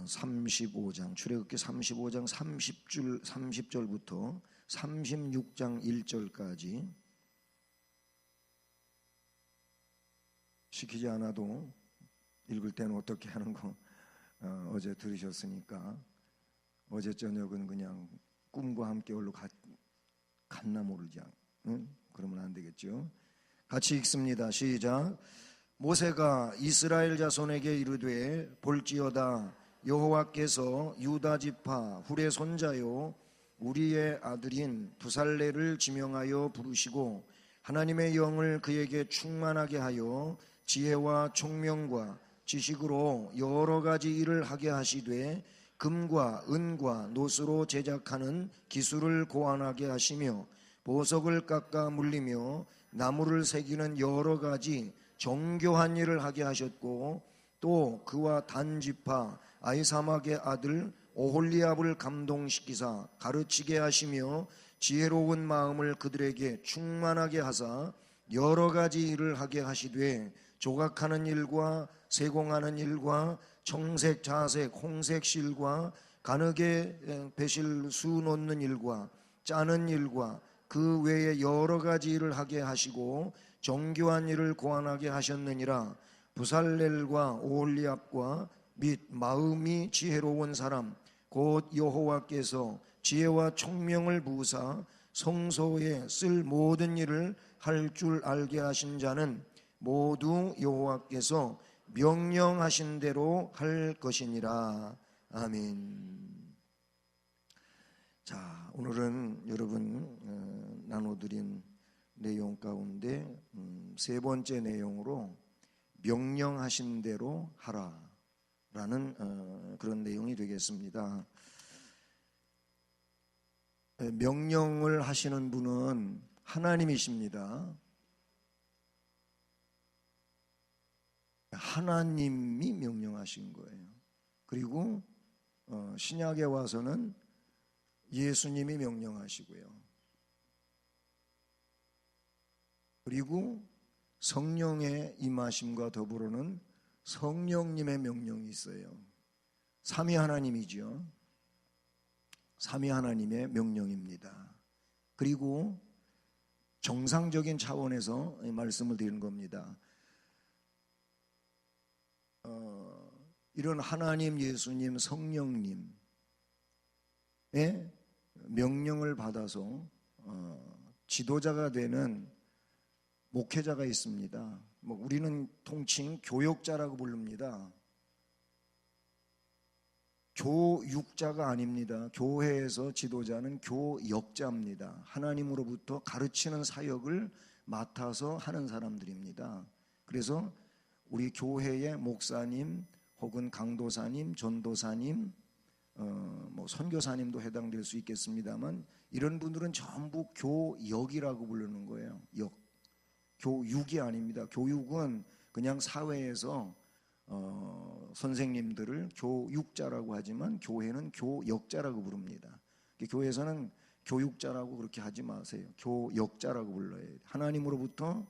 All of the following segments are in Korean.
35장 출애굽기 35장 30절부터 36장 1절까지 시키지 않아도 읽을 때는 어떻게 하는 거 어제 들으셨으니까 어제 저녁은 그냥 꿈과 함께 얼로 갔나 모르지 응? 그러면 안 되겠죠. 같이 읽습니다. 시작. 모세가 이스라엘 자손에게 이르되 볼지어다 여호와께서 유다 지파 훌의 손자요 우리의 아들인 부살레를 지명하여 부르시고 하나님의 영을 그에게 충만하게 하여 지혜와 총명과 지식으로 여러 가지 일을 하게 하시되 금과 은과 노스로 제작하는 기술을 고안하게 하시며 보석을 깎아 물리며 나무를 새기는 여러 가지 정교한 일을 하게 하셨고 또 그와 단 지파 아히사막의 아들 오홀리압을 감동시키사 가르치게 하시며 지혜로운 마음을 그들에게 충만하게 하사 여러 가지 일을 하게 하시되 조각하는 일과 세공하는 일과 청색, 자색, 홍색 실과 가느게 배실 수 놓는 일과 짜는 일과 그 외에 여러 가지 일을 하게 하시고 정교한 일을 고안하게 하셨느니라. 부살렐과 오홀리압과 및 마음이 지혜로운 사람 곧 여호와께서 지혜와 총명을 부으사 성소에 쓸 모든 일을 할 줄 알게 하신 자는 모두 여호와께서 명령하신 대로 할 것이니라. 아멘. 자, 오늘은 여러분 나눠드린 내용 가운데 세 번째 내용으로 명령하신 대로 하라라는 그런 내용이 되겠습니다. 명령을 하시는 분은 하나님이십니다. 하나님이 명령하신 거예요. 그리고 신약에 와서는 예수님이 명령하시고요. 그리고 성령의 임하심과 더불어는 성령님의 명령이 있어요. 삼위 하나님이죠. 삼위 하나님의 명령입니다. 그리고 정상적인 차원에서 말씀을 드리는 겁니다. 이런 하나님, 예수님, 성령님의 명령을 받아서 지도자가 되는 목회자가 있습니다. 우리는 통칭 교역자라고 부릅니다. 교육자가 아닙니다. 교회에서 지도자는 교역자입니다. 하나님으로부터 가르치는 사역을 맡아서 하는 사람들입니다. 그래서 우리 교회의 목사님 혹은 강도사님, 전도사님, 선교사님도 해당될 수 있겠습니다만 이런 분들은 전부 교역이라고 부르는 거예요. 교육이 아닙니다. 교육은 그냥 사회에서 선생님들을 교육자라고 하지만 교회는 교역자라고 부릅니다. 교회에서는 교육자라고 그렇게 하지 마세요. 교역자라고 불러요. 하나님으로부터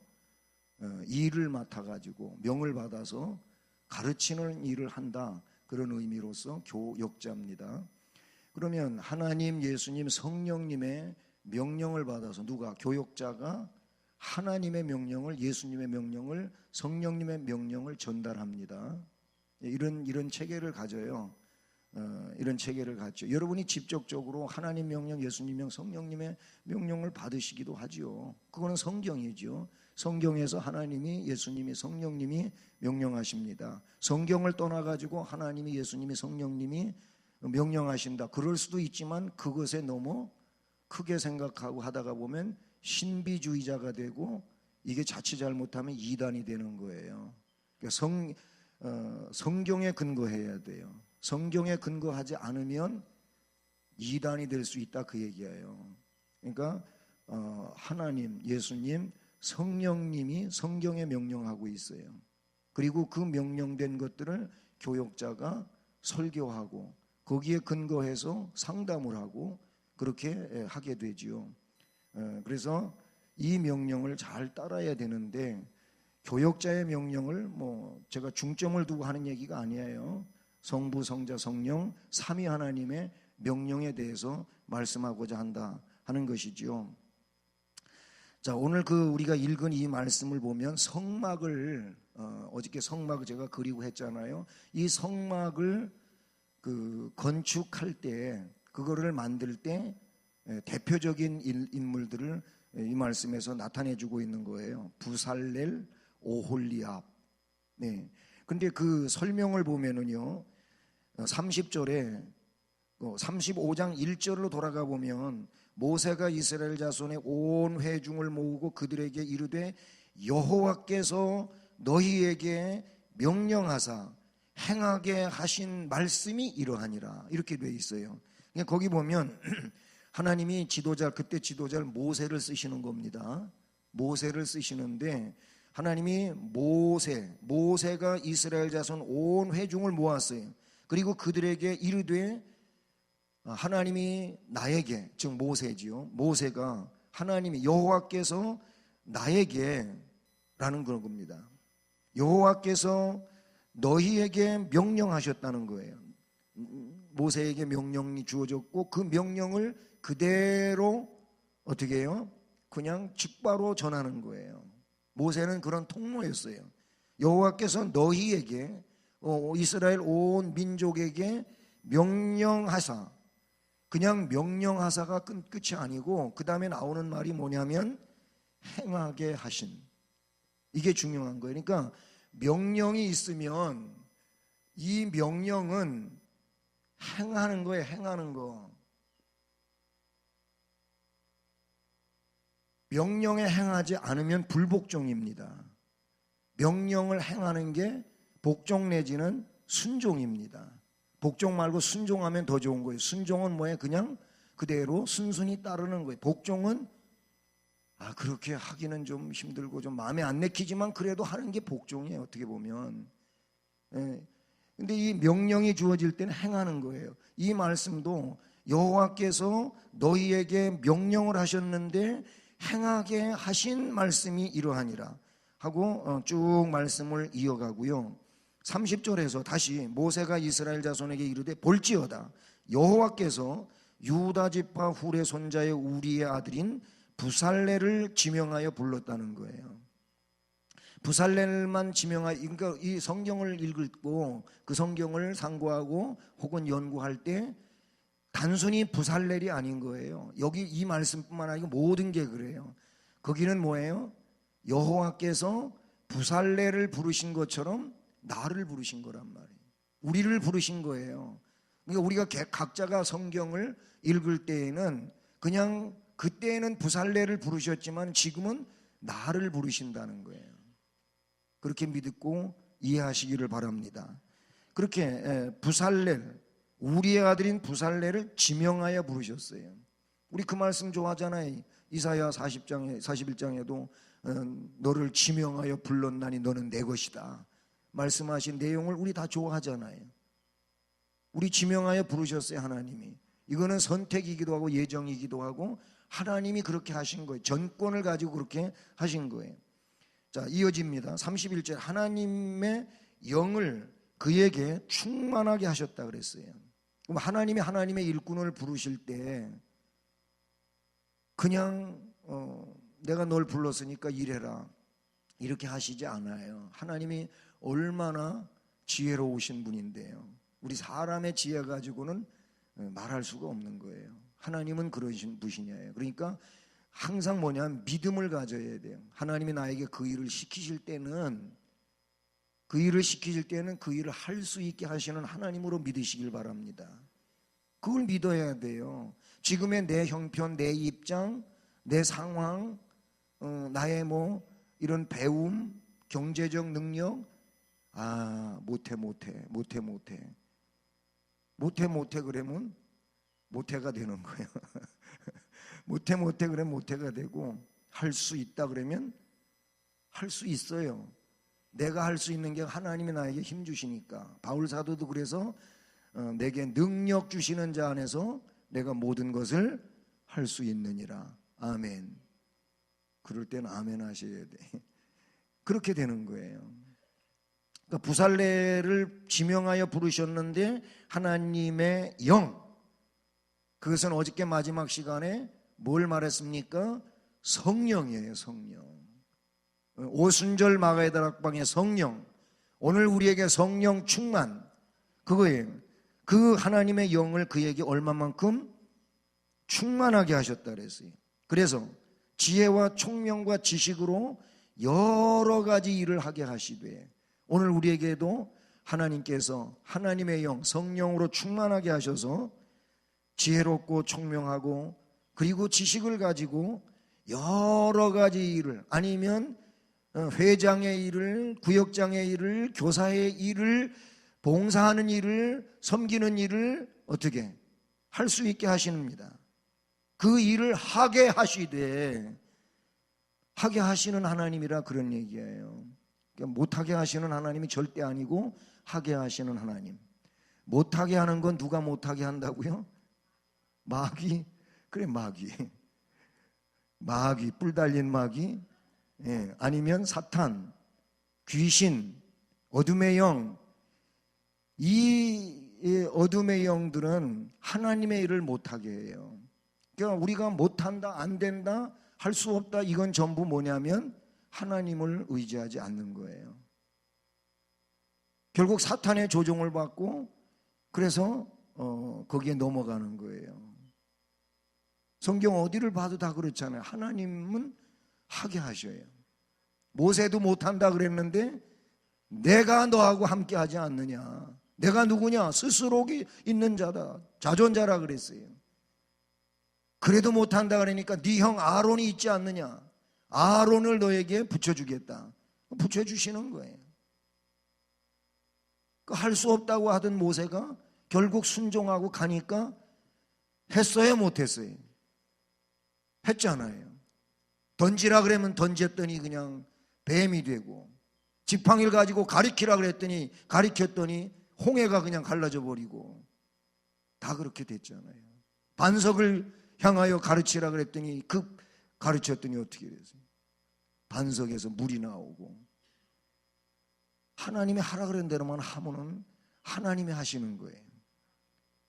일을 맡아가지고 명을 받아서 가르치는 일을 한다. 그런 의미로서 교역자입니다. 그러면 하나님, 예수님, 성령님의 명령을 받아서 누가? 교역자가 하나님의 명령을, 예수님의 명령을, 성령님의 명령을 전달합니다. 이런 체계를 가져요. 이런 체계를 갖죠. 여러분이 직접적으로 하나님 명령, 예수님 명령, 성령님의 명령을 받으시기도 하지요. 그거는 성경이죠. 성경에서 하나님이, 예수님이, 성령님이 명령하십니다. 성경을 떠나가지고 하나님이, 예수님이, 성령님이 명령하신다. 그럴 수도 있지만 그것에 너무 크게 생각하고 하다가 보면 신비주의자가 되고 이게 자칫 잘못하면 이단이 되는 거예요. 그러니까 성경에 근거해야 돼요. 성경에 근거하지 않으면 이단이 될 수 있다 그 얘기예요. 그러니까 하나님, 예수님, 성령님이 성경에 명령하고 있어요. 그리고 그 명령된 것들을 교역자가 설교하고 거기에 근거해서 상담을 하고 그렇게 하게 되지요. 그래서 이 명령을 잘 따라야 되는데 교역자의 명령을 제가 중점을 두고 하는 얘기가 아니에요. 성부, 성자, 성령 삼위 하나님의 명령에 대해서 말씀하고자 한다 하는 것이죠. 자, 오늘 우리가 읽은 이 말씀을 보면 성막을 어저께 성막을 제가 그리고 했잖아요. 이 성막을 건축할 때, 그거를 만들 때 대표적인 인물들을 이 말씀에서 나타내주고 있는 거예요. 부살렐, 오홀리압. 네. 근데 그 설명을 보면은요, 30절에 35장 1절로 돌아가 보면 모세가 이스라엘 자손의 온 회중을 모으고 그들에게 이르되 여호와께서 너희에게 명령하사 행하게 하신 말씀이 이러하니라, 이렇게 되어 있어요. 그러니까 거기 보면 하나님이 그때 지도자를 모세를 쓰시는 겁니다. 모세를 쓰시는데 하나님이 모세가 이스라엘 자손 온 회중을 모았어요. 그리고 그들에게 이르되, 하나님이 나에게, 즉 모세지요, 모세가 하나님이 여호와께서 나에게 라는 그런 겁니다. 여호와께서 너희에게 명령하셨다는 거예요. 모세에게 명령이 주어졌고 그 명령을 그대로 어떻게 해요? 그냥 직바로 전하는 거예요. 모세는 그런 통로였어요. 여호와께서 너희에게, 이스라엘 온 민족에게 명령하사, 그냥 명령하사가 끝이 아니고 그 다음에 나오는 말이 뭐냐면 행하게 하신, 이게 중요한 거예요. 그러니까 명령이 있으면 이 명령은 행하는 거예요. 행하는 거. 명령에 행하지 않으면 불복종입니다. 명령을 행하는 게 복종 내지는 순종입니다. 복종 말고 순종하면 더 좋은 거예요. 순종은 뭐예요? 그냥 그대로 순순히 따르는 거예요. 복종은 그렇게 하기는 좀 힘들고 좀 마음에 안 내키지만 그래도 하는 게 복종이에요, 어떻게 보면. 근데 이 명령이 주어질 때는 행하는 거예요. 이 말씀도 여호와께서 너희에게 명령을 하셨는데 행하게 하신 말씀이 이러하니라 하고 쭉 말씀을 이어가고요. 30절에서 다시 모세가 이스라엘 자손에게 이르되 볼지어다 여호와께서 유다 지파 훌의 손자의 우리의 아들인 부살렐을 지명하여 불렀다는 거예요. 부살렐만 지명하여, 그러니까 이 성경을 읽고 그 성경을 상고하고 혹은 연구할 때 단순히 부살렐이 아닌 거예요. 여기 이 말씀뿐만 아니고 모든 게 그래요. 거기는 뭐예요? 여호와께서 부살렐을 부르신 것처럼 나를 부르신 거란 말이에요. 우리를 부르신 거예요. 그러니까 우리가 각자가 성경을 읽을 때에는 그냥 그때에는 부살렐을 부르셨지만 지금은 나를 부르신다는 거예요. 그렇게 믿고 이해하시기를 바랍니다. 그렇게 부살렐, 우리의 아들인 부살렐을 지명하여 부르셨어요. 우리 그 말씀 좋아하잖아요. 이사야 41장에도 너를 지명하여 불렀나니 너는 내 것이다 말씀하신 내용을 우리 다 좋아하잖아요. 우리 지명하여 부르셨어요, 하나님이. 이거는 선택이기도 하고 예정이기도 하고 하나님이 그렇게 하신 거예요. 전권을 가지고 그렇게 하신 거예요. 자, 이어집니다. 31절, 하나님의 영을 그에게 충만하게 하셨다 그랬어요. 그럼 하나님이 하나님의 일꾼을 부르실 때 그냥 내가 널 불렀으니까 일해라 이렇게 하시지 않아요. 하나님이 얼마나 지혜로우신 분인데요. 우리 사람의 지혜 가지고는 말할 수가 없는 거예요. 하나님은 그러신 분이에요. 그러니까 항상 뭐냐면 믿음을 가져야 돼요. 하나님이 나에게 그 일을 시키실 때는 그 일을 할 수 있게 하시는 하나님으로 믿으시길 바랍니다. 그걸 믿어야 돼요. 지금의 내 형편, 내 입장, 내 상황, 나의 이런 배움, 경제적 능력, 못해 그러면 못해가 되는 거예요. 못해 그러면 못해가 되고, 할 수 있다 그러면 할 수 있어요. 내가 할 수 있는 게 하나님이 나에게 힘 주시니까. 바울 사도도 그래서 내게 능력 주시는 자 안에서 내가 모든 것을 할 수 있느니라. 아멘. 그럴 때는 아멘 하셔야 돼. 그렇게 되는 거예요. 그러니까 부살레를 지명하여 부르셨는데 하나님의 영, 그것은 어저께 마지막 시간에 뭘 말했습니까? 성령이에요. 성령. 오순절 마가의 다락방의 성령, 오늘 우리에게 성령 충만, 그거예요. 그 하나님의 영을 그에게 얼마만큼 충만하게 하셨다 그랬어요. 그래서 지혜와 총명과 지식으로 여러 가지 일을 하게 하시되, 오늘 우리에게도 하나님께서 하나님의 영, 성령으로 충만하게 하셔서 지혜롭고 총명하고 그리고 지식을 가지고 여러 가지 일을, 아니면 회장의 일을, 구역장의 일을, 교사의 일을, 봉사하는 일을, 섬기는 일을 어떻게 할 수 있게 하십니다. 그 일을 하게 하시되, 하게 하시는 하나님이라 그런 얘기예요. 그러니까 못하게 하시는 하나님이 절대 아니고 하게 하시는 하나님. 못하게 하는 건 누가 못하게 한다고요? 마귀. 그래, 마귀. 마귀, 뿔 달린 마귀. 예, 아니면 사탄, 귀신, 어둠의 영. 이 어둠의 영들은 하나님의 일을 못하게 해요. 그러니까 우리가 못한다, 안 된다, 할 수 없다, 이건 전부 뭐냐면 하나님을 의지하지 않는 거예요. 결국 사탄의 조종을 받고 그래서 거기에 넘어가는 거예요. 성경 어디를 봐도 다 그렇잖아요. 하나님은 하게 하셔요. 모세도 못한다 그랬는데 내가 너하고 함께 하지 않느냐. 내가 누구냐? 스스로기 있는 자다, 자존자라 그랬어요. 그래도 못한다 그러니까 네 형 아론이 있지 않느냐, 아론을 너에게 붙여주겠다. 붙여주시는 거예요. 할 수 없다고 하던 모세가 결국 순종하고 가니까 했어요, 못했어요? 했잖아요. 던지라 그러면 던졌더니 그냥 뱀이 되고, 지팡이를 가지고 가리키라 그랬더니 가리켰더니 홍해가 그냥 갈라져 버리고, 다 그렇게 됐잖아요. 반석을 향하여 가르치라 그랬더니 가르쳤더니 어떻게 됐어요? 반석에서 물이 나오고. 하나님이 하라 그런 대로만 하면은 하나님이 하시는 거예요.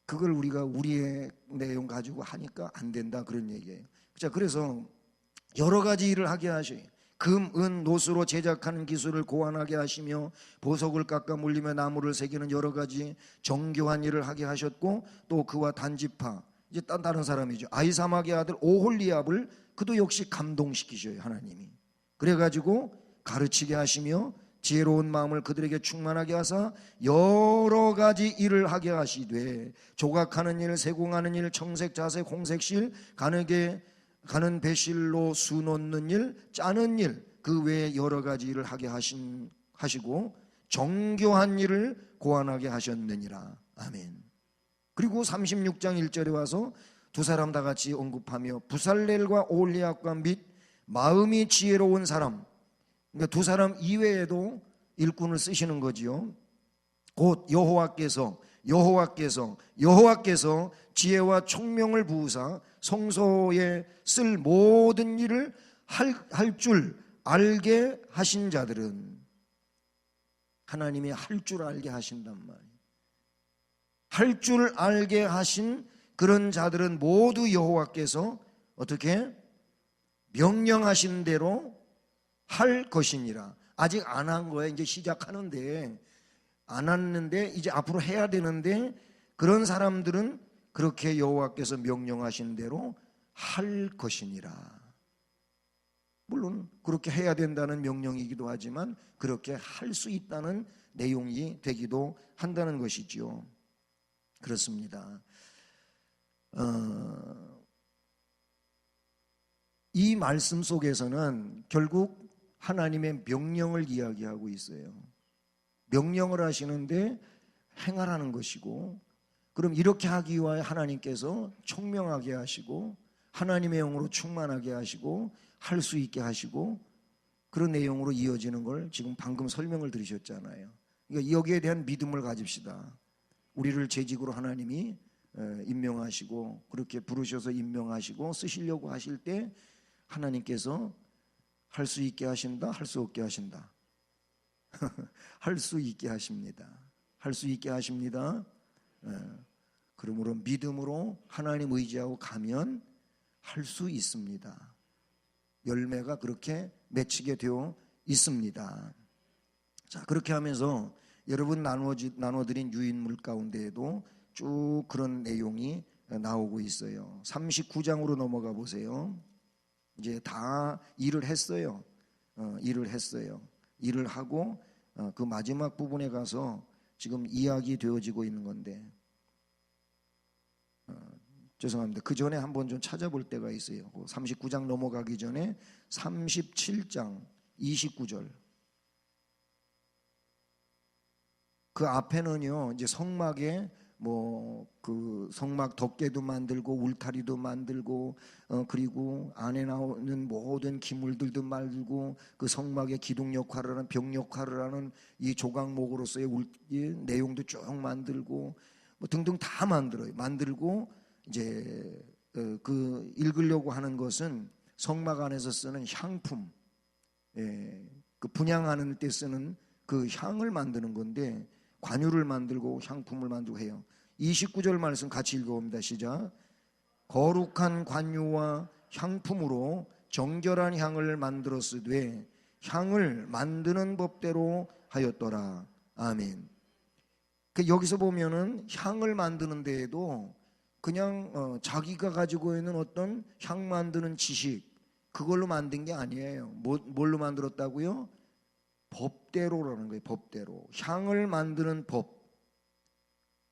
그걸 우리가 우리의 내용 가지고 하니까 안 된다, 그런 얘기예요. 자, 그래서 여러 가지 일을 하게 하셔요. 금, 은, 노수로 제작하는 기술을 고안하게 하시며 보석을 깎아 물리며 나무를 새기는 여러 가지 정교한 일을 하게 하셨고, 또 그와 단지파, 이제 다른 사람이죠, 아히사막의 아들 오홀리압을 그도 역시 감동시키셔요, 하나님이. 그래가지고 가르치게 하시며 지혜로운 마음을 그들에게 충만하게 하사 여러 가지 일을 하게 하시되, 조각하는 일, 세공하는 일, 청색, 자색, 홍색실, 가는 배실로 수 놓는 일, 짜는 일, 그 외에 여러 가지 일을 하게 하시고 정교한 일을 고안하게 하셨느니라. 아멘. 그리고 36장 1절에 와서 두 사람 다 같이 언급하며 부살렐과 오홀리압과 및 마음이 지혜로운 사람, 그러니까 두 사람 이외에도 일꾼을 쓰시는 거지요. 곧 여호와께서 지혜와 총명을 부으사 성소에 쓸 모든 일을 할 줄 알게 하신 자들은, 하나님이 할 줄 알게 하신단 말이에요. 할 줄 알게 하신 그런 자들은 모두 여호와께서 어떻게 명령하신 대로 할 것이니라. 아직 안 한 거예요. 이제 시작하는데, 안 했는데 이제 앞으로 해야 되는데, 그런 사람들은 그렇게 여호와께서 명령하신 대로 할 것이니라. 물론 그렇게 해야 된다는 명령이기도 하지만 그렇게 할 수 있다는 내용이 되기도 한다는 것이지요. 그렇습니다. 이 말씀 속에서는 결국 하나님의 명령을 이야기하고 있어요. 명령을 하시는데 행하라는 것이고, 그럼 이렇게 하기 위하여 하나님께서 총명하게 하시고 하나님의 영으로 충만하게 하시고 할 수 있게 하시고, 그런 내용으로 이어지는 걸 지금 방금 설명을 드리셨잖아요. 그러니까 여기에 대한 믿음을 가집시다. 우리를 재직으로 하나님이 임명하시고, 그렇게 부르셔서 임명하시고 쓰시려고 하실 때 하나님께서 할 수 있게 하신다, 할 수 없게 하신다. 할 수 있게 하십니다. 할 수 있게 하십니다. 그러므로 믿음으로 하나님 의지하고 가면 할 수 있습니다. 열매가 그렇게 맺히게 되어 있습니다. 자, 그렇게 하면서 여러분 나눠드린 유인물 가운데에도 쭉 그런 내용이 나오고 있어요. 39장으로 넘어가 보세요. 이제 다 일을 했어요. 일을 하고 그 마지막 부분에 가서 지금 이야기 되어지고 있는 건데, 죄송합니다. 그 전에 한번 좀 찾아볼 때가 있어요. 39장 넘어가기 전에 37장 29절. 그 앞에는요, 이제 성막에 그 성막 덮개도 만들고 울타리도 만들고 그리고 안에 나오는 모든 기물들도 만들고 그 성막의 기둥 역할을 하는 벽 역할을 하는 이 조각목으로서의 내용도 쭉 만들고 등등 다 만들어요. 만들고 이제 그 읽으려고 하는 것은 성막 안에서 쓰는 향품, 그 분향하는 때 쓰는 그 향을 만드는 건데, 관유를 만들고 향품을 만들고 해요. 29절 말씀 같이 읽어봅니다. 시작. 거룩한 관유와 향품으로 정결한 향을 만들었으되 향을 만드는 법대로 하였더라. 아멘. 여기서 보면은 향을 만드는 데에도 그냥 자기가 가지고 있는 어떤 향 만드는 지식, 그걸로 만든 게 아니에요. 뭘로 만들었다고요? 법대로라는 거예요. 법대로. 향을 만드는 법.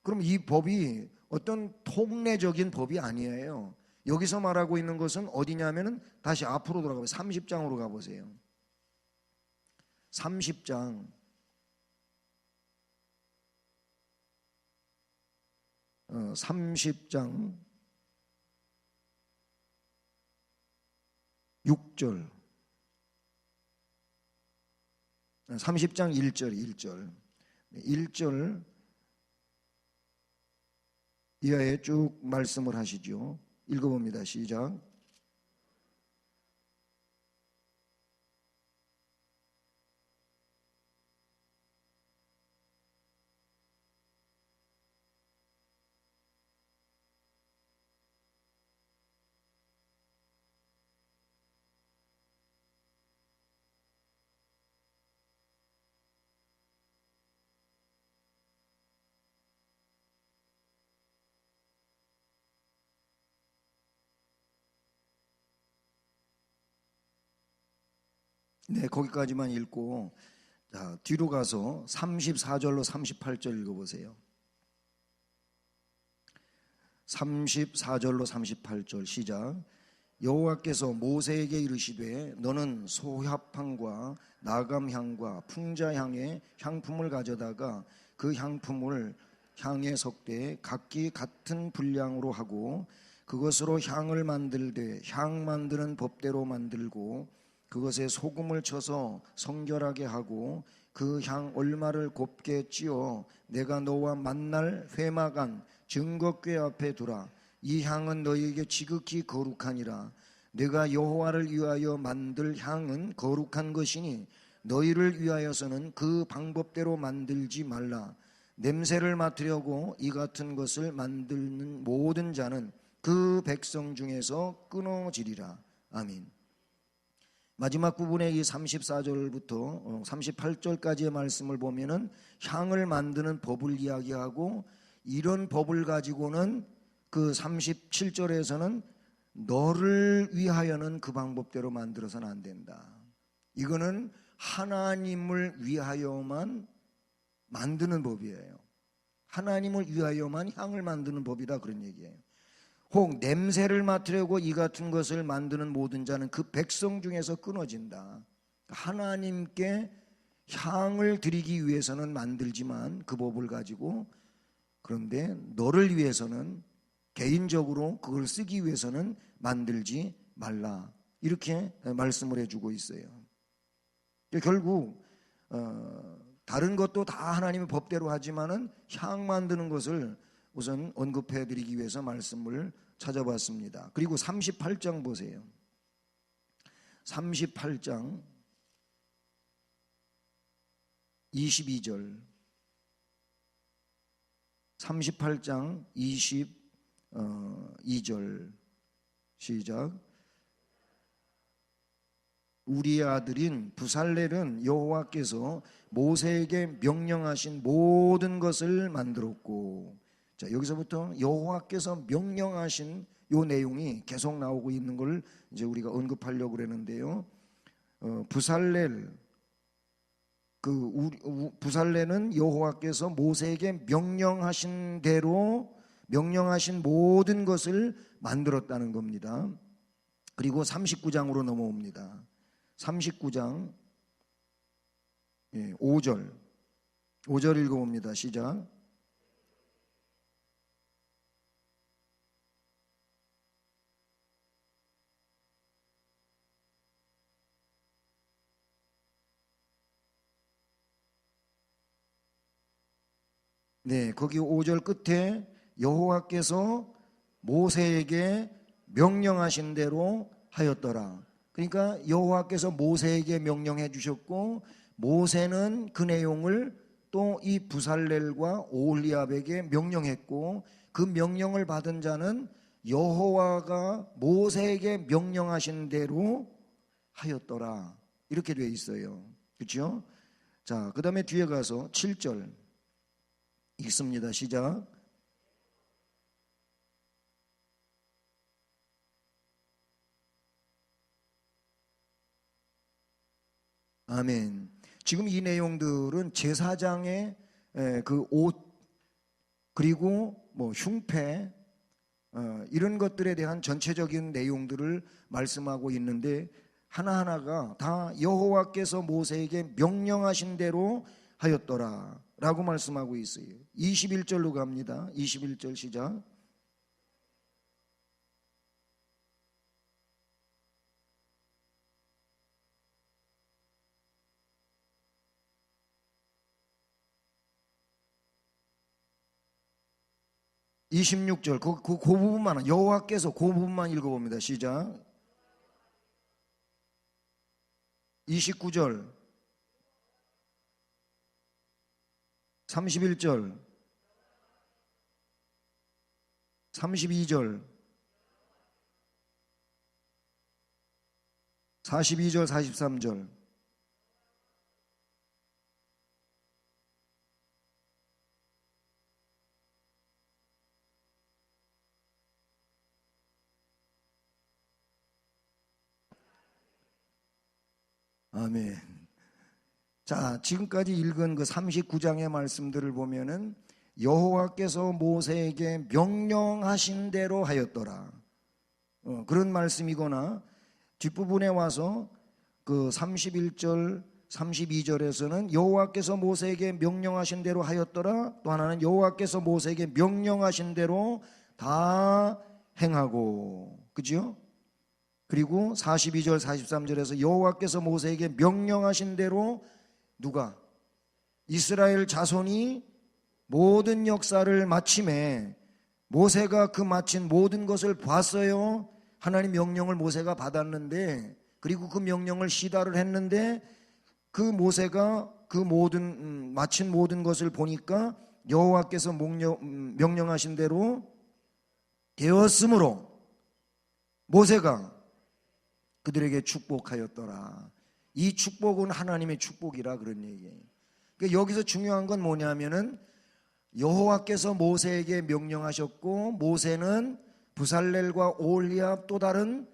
그럼 이 법이 어떤 통례적인 법이 아니에요. 여기서 말하고 있는 것은 어디냐면은 다시 앞으로 돌아가보세요. 30장으로 가보세요. 30장 30장 6절 30장 1절 이하에 쭉 말씀을 하시죠. 읽어봅니다. 시작. 네, 거기까지만 읽고, 자, 뒤로 가서 34절로 38절 읽어보세요. 34절로 38절 시작. 여호와께서 모세에게 이르시되 너는 소합향과 나감향과 풍자향의 향품을 가져다가 그 향품을 향에 섞되 각기 같은 분량으로 하고 그것으로 향을 만들되 향 만드는 법대로 만들고 그것에 소금을 쳐서 성결하게 하고 그 향 얼마를 곱게 찌어 내가 너와 만날 회막안 증거궤 앞에 두라. 이 향은 너희에게 지극히 거룩하니라. 내가 여호와를 위하여 만들 향은 거룩한 것이니 너희를 위하여서는 그 방법대로 만들지 말라. 냄새를 맡으려고 이 같은 것을 만드는 모든 자는 그 백성 중에서 끊어지리라. 아멘. 마지막 부분의 이 34절부터 38절까지의 말씀을 보면은 향을 만드는 법을 이야기하고, 이런 법을 가지고는 그 37절에서는 너를 위하여는 그 방법대로 만들어서는 안 된다. 이거는 하나님을 위하여만 만드는 법이에요. 하나님을 위하여만 향을 만드는 법이다, 그런 얘기예요. 혹 냄새를 맡으려고 이 같은 것을 만드는 모든 자는 그 백성 중에서 끊어진다. 하나님께 향을 드리기 위해서는 만들지만 그 법을 가지고, 그런데 너를 위해서는 개인적으로 그걸 쓰기 위해서는 만들지 말라, 이렇게 말씀을 해주고 있어요. 결국 다른 것도 다 하나님의 법대로 하지만은 향 만드는 것을 우선 언급해 드리기 위해서 말씀을 찾아봤습니다. 그리고 38장 보세요. 38장 22절, 38장 22절 시작. 우리의 아들인 부살렐은 여호와께서 모세에게 명령하신 모든 것을 만들었고, 자, 여기서부터 여호와께서 명령하신 요 내용이 계속 나오고 있는 걸 이제 우리가 언급하려고 그러는데요. 부살렐은 여호와께서 모세에게 명령하신 대로 명령하신 모든 것을 만들었다는 겁니다. 그리고 39장으로 넘어옵니다. 39장 5절 읽어봅니다. 시작. 네, 거기 5절 끝에 여호와께서 모세에게 명령하신 대로 하였더라. 그러니까 여호와께서 모세에게 명령해 주셨고, 모세는 그 내용을 또 이 부살렐과 오홀리압에게 명령했고, 그 명령을 받은 자는 여호와가 모세에게 명령하신 대로 하였더라. 이렇게 되어 있어요. 그렇죠? 자, 그 다음에 뒤에 가서 7절 읽습니다. 시작. 아멘. 지금 이 내용들은 제사장의 그 옷, 그리고 뭐 흉패, 이런 것들에 대한 전체적인 내용들을 말씀하고 있는데, 하나하나가 다 여호와께서 모세에게 명령하신 대로 하였더라 라고 말씀하고 있어요. 21절로 갑니다. 21절 시작. (26절) 그 부분만, 여호와께서 그 부분만 읽어봅니다. 시작. 29절 31절 32절 42절 43절. 아멘. 자, 지금까지 읽은 그 39장의 말씀들을 보면은 여호와께서 모세에게 명령하신 대로 하였더라, 그런 말씀이거나, 뒷부분에 와서 그 31절 32절에서는 여호와께서 모세에게 명령하신 대로 하였더라, 또 하나는 여호와께서 모세에게 명령하신 대로 다 행하고, 그죠? 그리고 42절 43절에서 여호와께서 모세에게 명령하신 대로, 누가? 이스라엘 자손이 모든 역사를 마침에 모세가 그 마친 모든 것을 봤어요. 하나님 명령을 모세가 받았는데, 그리고 그 명령을 시달을 했는데, 그 모세가 그 모든 마친 모든 것을 보니까 여호와께서 명령하신 대로 되었으므로 모세가 그들에게 축복하였더라. 이 축복은 하나님의 축복이라, 그런 얘기예요. 그러니까 여기서 중요한 건 뭐냐면은 여호와께서 모세에게 명령하셨고, 모세는 부살렐과 오홀리압 또 다른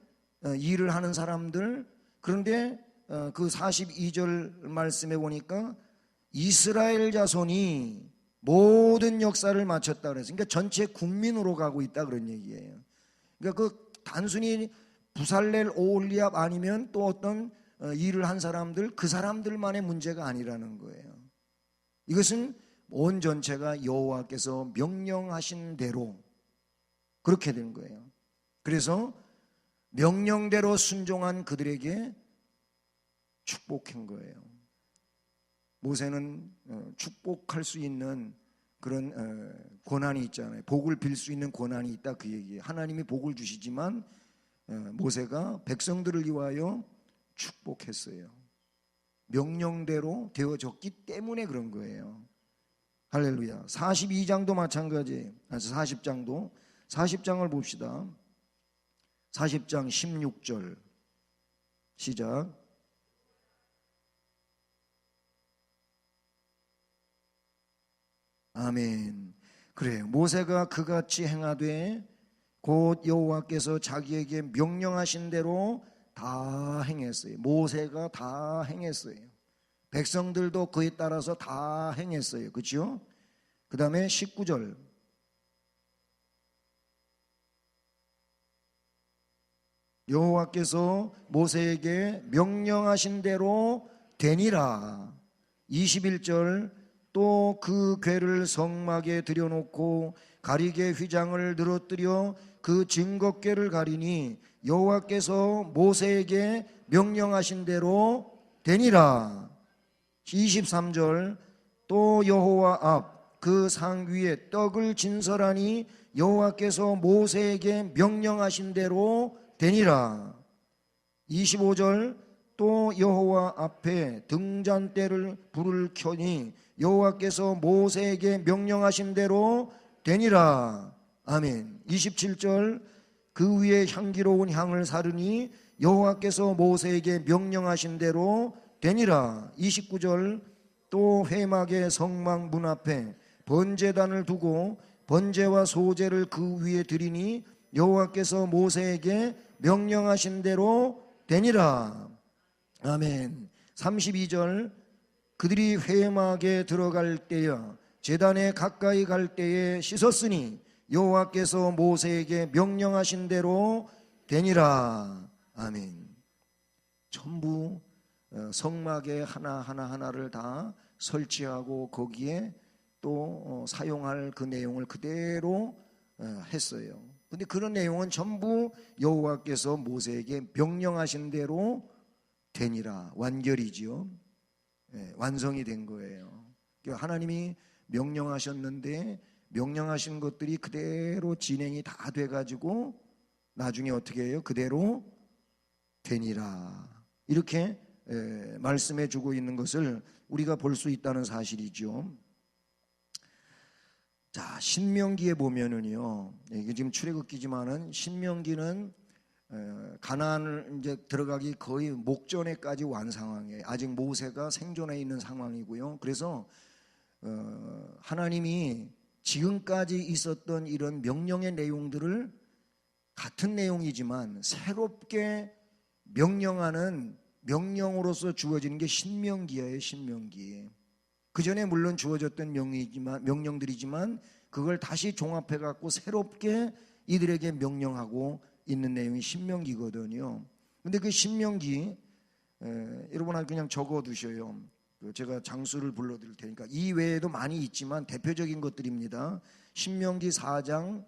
일을 하는 사람들, 그런데 그 42절 말씀에 보니까 이스라엘 자손이 모든 역사를 마쳤다 그래서, 그러니까 전체 국민으로 가고 있다, 그런 얘기예요. 그러니까 그 단순히 부살렐, 오홀리압 아니면 또 어떤 일을 한 사람들, 그 사람들만의 문제가 아니라는 거예요. 이것은 온 전체가 여호와께서 명령하신 대로 그렇게 된 거예요. 그래서 명령대로 순종한 그들에게 축복한 거예요. 모세는 축복할 수 있는 그런 권한이 있잖아요. 복을 빌 수 있는 권한이 있다, 그 얘기예요. 하나님이 복을 주시지만 모세가 백성들을 위하여 축복했어요. 명령대로 되어졌기 때문에 그런 거예요. 할렐루야. 42장도 마찬가지예요. 40장도 40장을 봅시다. 40장 16절 시작. 아멘. 그래요. 모세가 그같이 행하되 곧 여호와께서 자기에게 명령하신 대로 다 행했어요. 모세가 다 행했어요. 백성들도 그에 따라서 다 행했어요. 그렇죠? 그 다음에 19절 여호와께서 모세에게 명령하신 대로 되니라. 21절 또 그 궤를 성막에 들여놓고 가리개 휘장을 늘어뜨려 그 증거궤를 가리니 여호와께서 모세에게 명령하신 대로 되니라. 23절 또 여호와 앞 그 상 위에 떡을 진설하니 여호와께서 모세에게 명령하신 대로 되니라. 25절 또 여호와 앞에 등잔대를 불을 켜니 여호와께서 모세에게 명령하신 대로 되니라. 아멘. 27절 그 위에 향기로운 향을 사르니 여호와께서 모세에게 명령하신 대로 되니라. 29절 또 회막의 성막 문 앞에 번제단을 두고 번제와 소제를 그 위에 드리니 여호와께서 모세에게 명령하신 대로 되니라. 아멘. 32절 그들이 회막에 들어갈 때야 제단에 가까이 갈 때에 씻었으니 여호와께서 모세에게 명령하신 대로 되니라. 아멘. 전부 성막에 하나하나를 다 설치하고 거기에 또 사용할 그 내용을 그대로 했어요. 근데 그런 내용은 전부 여호와께서 모세에게 명령하신 대로 되니라. 완결이지요. 완성이 된 거예요. 하나님이 명령하셨는데 명령하신 것들이 그대로 진행이 다 돼가지고 나중에 어떻게 해요? 그대로 되니라. 이렇게 말씀해 주고 있는 것을 우리가 볼 수 있다는 사실이죠. 자, 신명기에 보면은요, 이게 지금 출애굽기지만은 신명기는 가나안을 이제 들어가기 거의 목전에까지 완 상황이에요. 아직 모세가 생존해 있는 상황이고요. 그래서 하나님이 지금까지 있었던 이런 명령의 내용들을 같은 내용이지만 새롭게 명령하는 명령으로서 주어지는 게 신명기예요. 신명기. 그 전에 물론 주어졌던 명령들이지만 그걸 다시 종합해 갖고 새롭게 이들에게 명령하고 있는 내용이 신명기거든요. 근데 그 신명기 여러분 그냥 적어 두셔요. 제가 장수를 불러드릴 테니까. 이 외에도 많이 있지만 대표적인 것들입니다. 신명기 4장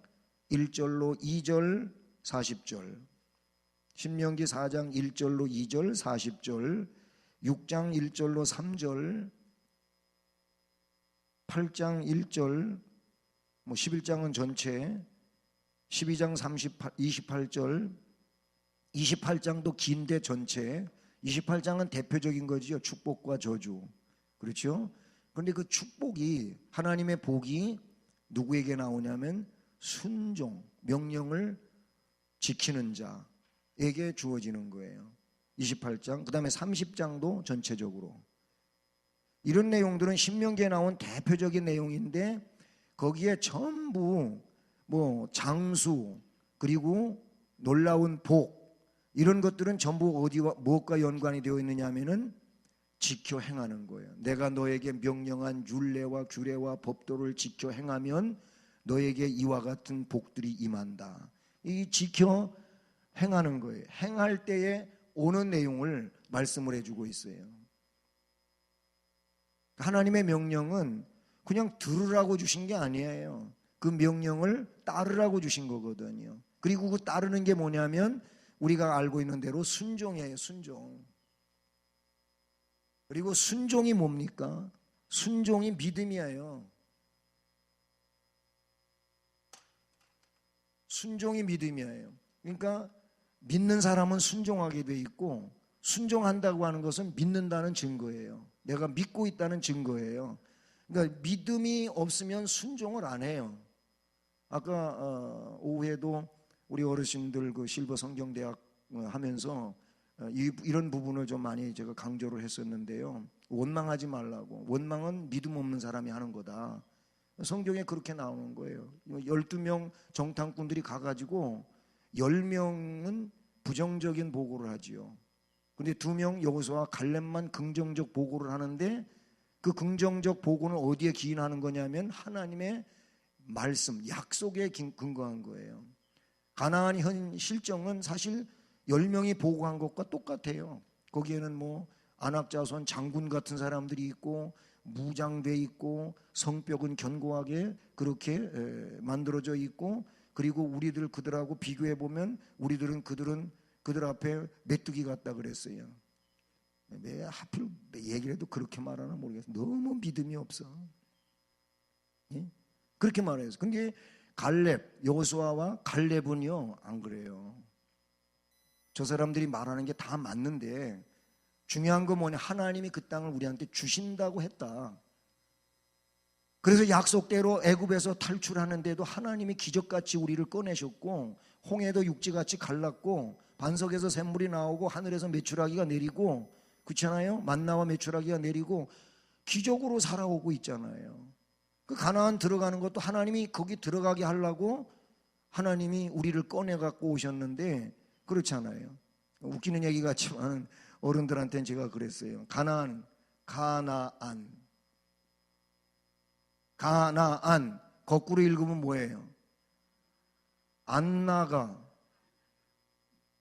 1절로 2절 40절, 신명기 4장 1절로 2절 40절, 6장 1절로 3절, 8장 1절, 11장은 전체, 12장 28절, 28장도 긴데 전체, 28장은 대표적인 거죠. 축복과 저주. 그렇죠? 그런데 그 축복이, 하나님의 복이 누구에게 나오냐면 순종, 명령을 지키는 자에게 주어지는 거예요. 28장, 그 다음에 30장도 전체적으로. 이런 내용들은 신명기에 나온 대표적인 내용인데 거기에 전부 장수 그리고 놀라운 복 이런 것들은 전부 어디와 무엇과 연관이 되어 있느냐 하면은 지켜 행하는 거예요. 내가 너에게 명령한 율례와 규례와 법도를 지켜 행하면 너에게 이와 같은 복들이 임한다. 이 지켜 행하는 거예요. 행할 때에 오는 내용을 말씀을 해주고 있어요. 하나님의 명령은 그냥 들으라고 주신 게 아니에요. 그 명령을 따르라고 주신 거거든요. 그리고 그 따르는 게 뭐냐면 우리가 알고 있는 대로 순종이에요. 순종. 그리고 순종이 뭡니까? 순종이 믿음이에요. 순종이 믿음이에요. 그러니까 믿는 사람은 순종하게 돼 있고 순종한다고 하는 것은 믿는다는 증거예요. 내가 믿고 있다는 증거예요. 그러니까 믿음이 없으면 순종을 안 해요. 아까 오후에도 우리 어르신들 그 실버 성경대학 하면서 이런 부분을 좀 많이 제가 강조를 했었는데요. 원망하지 말라고. 원망은 믿음 없는 사람이 하는 거다. 성경에 그렇게 나오는 거예요. 12명 정탐꾼들이 가가지고 10명은 부정적인 보고를 하지요. 근데 2명 여호수아와 갈렙만 긍정적 보고를 하는데 그 긍정적 보고는 어디에 기인하는 거냐면 하나님의 말씀, 약속에 근거한 거예요. 가나안 현 실정은 사실 10명이 보고한 것과 똑같아요. 거기에는 뭐 안악자손 장군 같은 사람들이 있고 무장돼 있고 성벽은 견고하게 그렇게 만들어져 있고, 그리고 우리들 그들하고 비교해 보면 그들 앞에 메뚜기 같다 그랬어요. 왜 하필 얘기를 해도 그렇게 말하나 모르겠어요. 너무 믿음이 없어. 예? 그렇게 말해요. 근데 갈렙, 여호수아와 갈렙은요 안 그래요. 저 사람들이 말하는 게 다 맞는데 중요한 건 뭐냐, 하나님이 그 땅을 우리한테 주신다고 했다. 그래서 약속대로 애굽에서 탈출하는데도 하나님이 기적같이 우리를 꺼내셨고, 홍해도 육지같이 갈랐고, 반석에서 샘물이 나오고, 하늘에서 메추라기가 내리고, 그렇잖아요. 만나와 메추라기가 내리고 기적으로 살아오고 있잖아요. 그 가나안 들어가는 것도 하나님이 거기 들어가게 하려고 하나님이 우리를 꺼내 갖고 오셨는데, 그렇잖아요. 웃기는 얘기 같지만 어른들한테는 제가 그랬어요. 가나안 거꾸로 읽으면 뭐예요? 안 나가.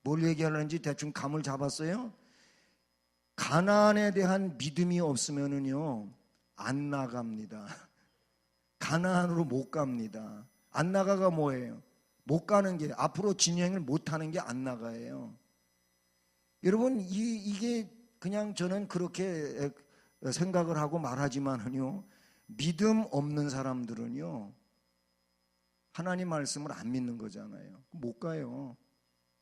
뭘 얘기하는지 대충 감을 잡았어요? 가나안에 대한 믿음이 없으면은요 안 나갑니다. 가나안으로 못 갑니다. 안 나가가 뭐예요? 못 가는 게, 앞으로 진행을 못 하는 게 안 나가예요. 여러분, 이게 그냥 저는 그렇게 생각을 하고 말하지만은요, 믿음 없는 사람들은요 하나님 말씀을 안 믿는 거잖아요. 못 가요.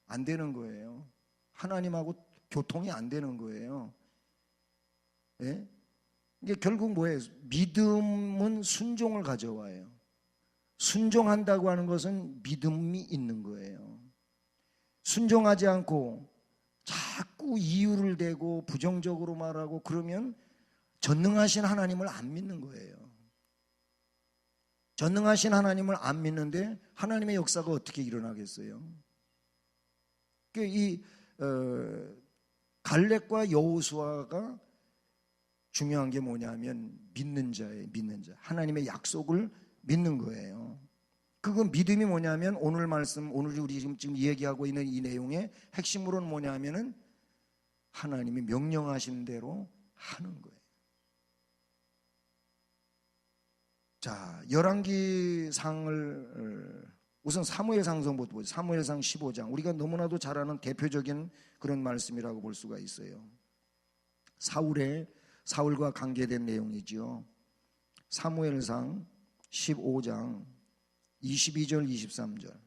안 되는 거예요. 하나님하고 교통이 안 되는 거예요. 예? 이게 결국 뭐예요? 믿음은 순종을 가져와요. 순종한다고 하는 것은 믿음이 있는 거예요. 순종하지 않고 자꾸 이유를 대고 부정적으로 말하고 그러면 전능하신 하나님을 안 믿는 거예요. 전능하신 하나님을 안 믿는데 하나님의 역사가 어떻게 일어나겠어요? 이 갈렙과 여호수아가 중요한 게 뭐냐면 믿는 자예요. 믿는 자. 하나님의 약속을 믿는 거예요. 그건 믿음이 뭐냐면 오늘 말씀, 오늘 우리 지금 얘기하고 있는 이 내용의 핵심으로는 뭐냐면은 하나님이 명령하신 대로 하는 거예요. 자, 열왕기상을 우선 사무엘상서부터 보죠. 사무엘상 15장. 우리가 너무나도 잘 아는 대표적인 그런 말씀이라고 볼 수가 있어요. 사울과 관계된 내용이지요. 사무엘상 15장 22절 23절.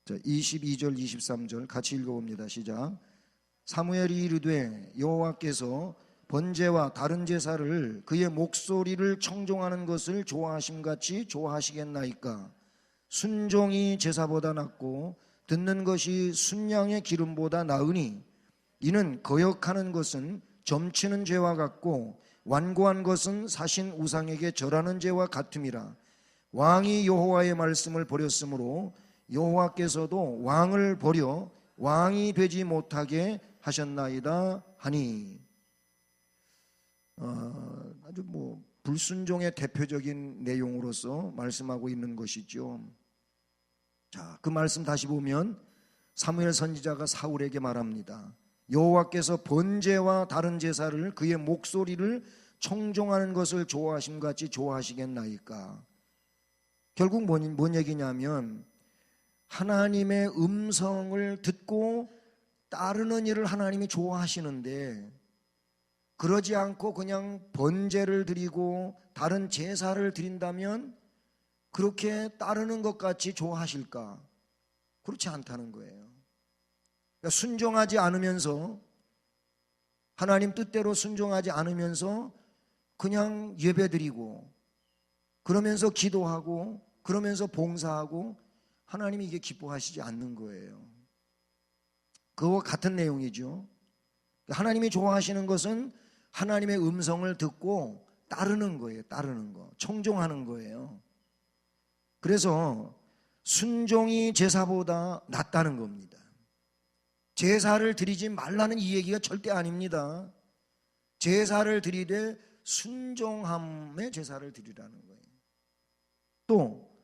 자, 22절 23절 같이 읽어봅니다. 시작. 사무엘이 이르되 여호와께서 번제와 다른 제사를 그의 목소리를 청종하는 것을 좋아하심같이 좋아하시겠나이까. 순종이 제사보다 낫고 듣는 것이 순양의 기름보다 나으니 이는 거역하는 것은 점치는 죄와 같고 완고한 것은 사신 우상에게 절하는 죄와 같음이라. 왕이 여호와의 말씀을 버렸으므로 여호와께서도 왕을 버려 왕이 되지 못하게 하셨나이다 하니. 아주 불순종의 대표적인 내용으로서 말씀하고 있는 것이죠. 자, 그 말씀 다시 보면 사무엘 선지자가 사울에게 말합니다. 여호와께서 번제와 다른 제사를 그의 목소리를 청종하는 것을 좋아하심같이 좋아하시겠나이까. 결국 뭔 얘기냐면 하나님의 음성을 듣고 따르는 일을 하나님이 좋아하시는데 그러지 않고 그냥 번제를 드리고 다른 제사를 드린다면 그렇게 따르는 것 같이 좋아하실까? 그렇지 않다는 거예요. 그러니까 순종하지 않으면서, 하나님 뜻대로 순종하지 않으면서 그냥 예배드리고 그러면서 기도하고 그러면서 봉사하고 하나님이 이게 기뻐하시지 않는 거예요. 그거와 같은 내용이죠. 하나님이 좋아하시는 것은 하나님의 음성을 듣고 따르는 거예요. 따르는 거, 청종하는 거예요. 그래서 순종이 제사보다 낫다는 겁니다. 제사를 드리지 말라는 이 얘기가 절대 아닙니다. 제사를 드리되 순종함의 제사를 드리라는 거예요. 또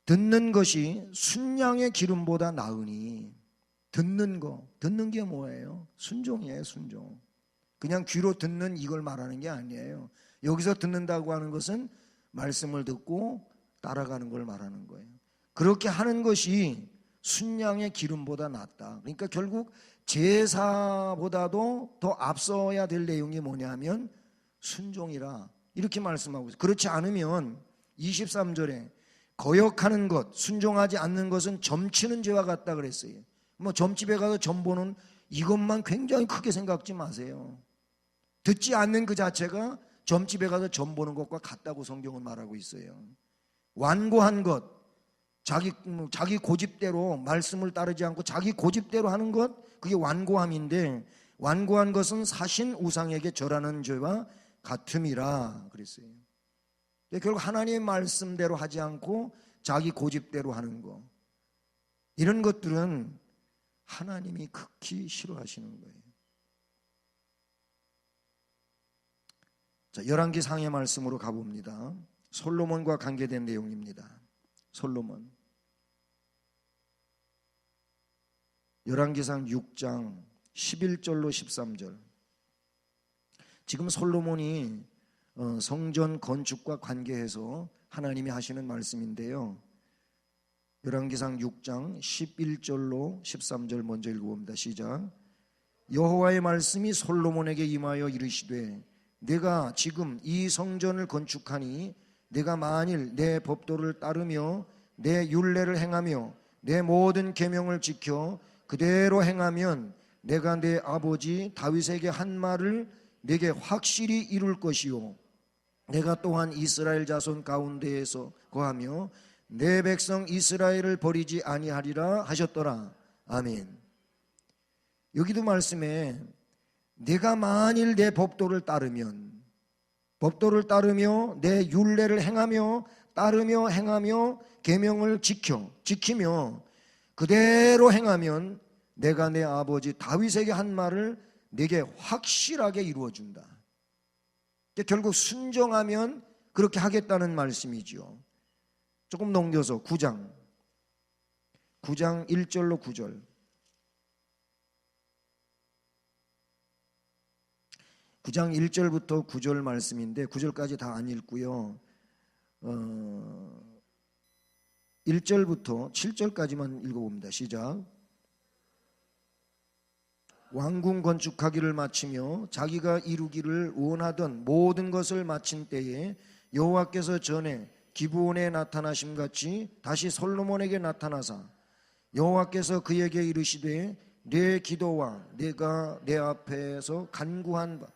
듣는 것이 순양의 기름보다 나으니, 듣는 게 뭐예요? 순종이에요. 순종. 그냥 귀로 듣는 이걸 말하는 게 아니에요. 여기서 듣는다고 하는 것은 말씀을 듣고 따라가는 걸 말하는 거예요. 그렇게 하는 것이 순양의 기름보다 낫다. 그러니까 결국 제사보다도 더 앞서야 될 내용이 뭐냐면 순종이라, 이렇게 말씀하고 있어요. 그렇지 않으면 23절에 거역하는 것, 순종하지 않는 것은 점치는 죄와 같다 그랬어요. 뭐 점집에 가서 점 보는 이것만 굉장히 크게 생각지 마세요. 듣지 않는 그 자체가 점집에 가서 점 보는 것과 같다고 성경은 말하고 있어요. 완고한 것, 자기 고집대로 말씀을 따르지 않고 자기 고집대로 하는 것, 그게 완고함인데, 완고한 것은 사신 우상에게 절하는 죄와 같음이라 그랬어요. 결국 하나님의 말씀대로 하지 않고 자기 고집대로 하는 거, 이런 것들은 하나님이 극히 싫어하시는 거예요. 자, 열왕기상의 말씀으로 가봅니다. 솔로몬과 관계된 내용입니다. 솔로몬, 열왕기상 6장 11절로 13절. 지금 솔로몬이 성전 건축과 관계해서 하나님이 하시는 말씀인데요, 열왕기상 6장 11절로 13절 먼저 읽어봅니다. 시작. 여호와의 말씀이 솔로몬에게 임하여 이르시되, 내가 지금 이 성전을 건축하니 내가 만일 내 법도를 따르며 내 율례를 행하며 내 모든 계명을 지켜 그대로 행하면 내가 내 아버지 다윗에게 한 말을 내게 확실히 이룰 것이요, 내가 또한 이스라엘 자손 가운데에서 거하며 내 백성 이스라엘을 버리지 아니하리라 하셨더라. 아멘. 여기도 말씀에 내가 만일 내 법도를 따르면, 법도를 따르며 내 율례를 행하며 따르며 행하며 계명을 지키며 그대로 행하면 내가 내 아버지 다윗에게 한 말을 내게 확실하게 이루어준다. 결국 순종하면 그렇게 하겠다는 말씀이죠. 조금 넘겨서 9장 1절로 9절. 9장 1절부터 9절 말씀인데 9절까지 다 안 읽고요, 1절부터 7절까지만 읽어봅니다. 시작. 왕궁 건축하기를 마치며 자기가 이루기를 원하던 모든 것을 마친 때에 여호와께서 전에 기브온에 나타나심같이 다시 솔로몬에게 나타나사 여호와께서 그에게 이르시되, 내 기도와 내가 내 앞에서 간구한 바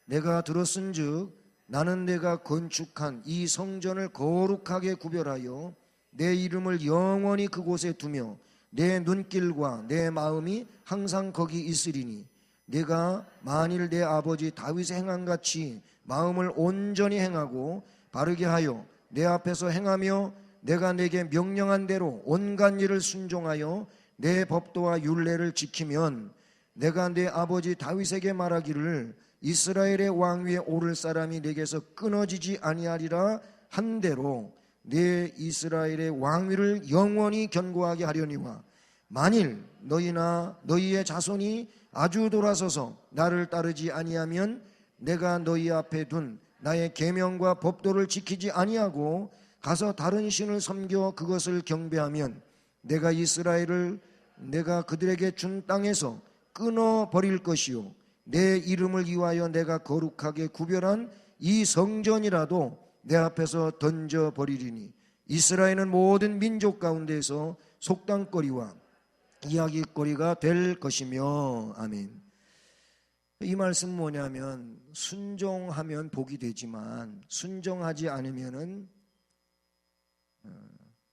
내가 들었은즉 나는 내가 건축한 이 성전을 거룩하게 구별하여 내 이름을 영원히 그곳에 두며 내 눈길과 내 마음이 항상 거기 있으리니, 내가 만일 내 아버지 다윗의 행함같이 마음을 온전히 행하고 바르게 하여 내 앞에서 행하며 내가 내게 명령한 대로 온갖 일을 순종하여 내 법도와 율례를 지키면 내가 내 아버지 다윗에게 말하기를 이스라엘의 왕 위에 오를 사람이 내게서 끊어지지 아니하리라 한 대로 내 이스라엘의 왕위를 영원히 견고하게 하려니와, 만일 너희나 너희의 자손이 아주 돌아서서 나를 따르지 아니하면 내가 너희 앞에 둔 나의 계명과 법도를 지키지 아니하고 가서 다른 신을 섬겨 그것을 경배하면 내가 이스라엘을 내가 그들에게 준 땅에서 끊어버릴 것이요, 내 이름을 위하여 내가 거룩하게 구별한 이 성전이라도 내 앞에서 던져버리리니 이스라엘은 모든 민족 가운데에서 속담거리와 이야기거리가 될 것이며. 아멘. 이 말씀은 뭐냐면 순종하면 복이 되지만 순종하지 않으면은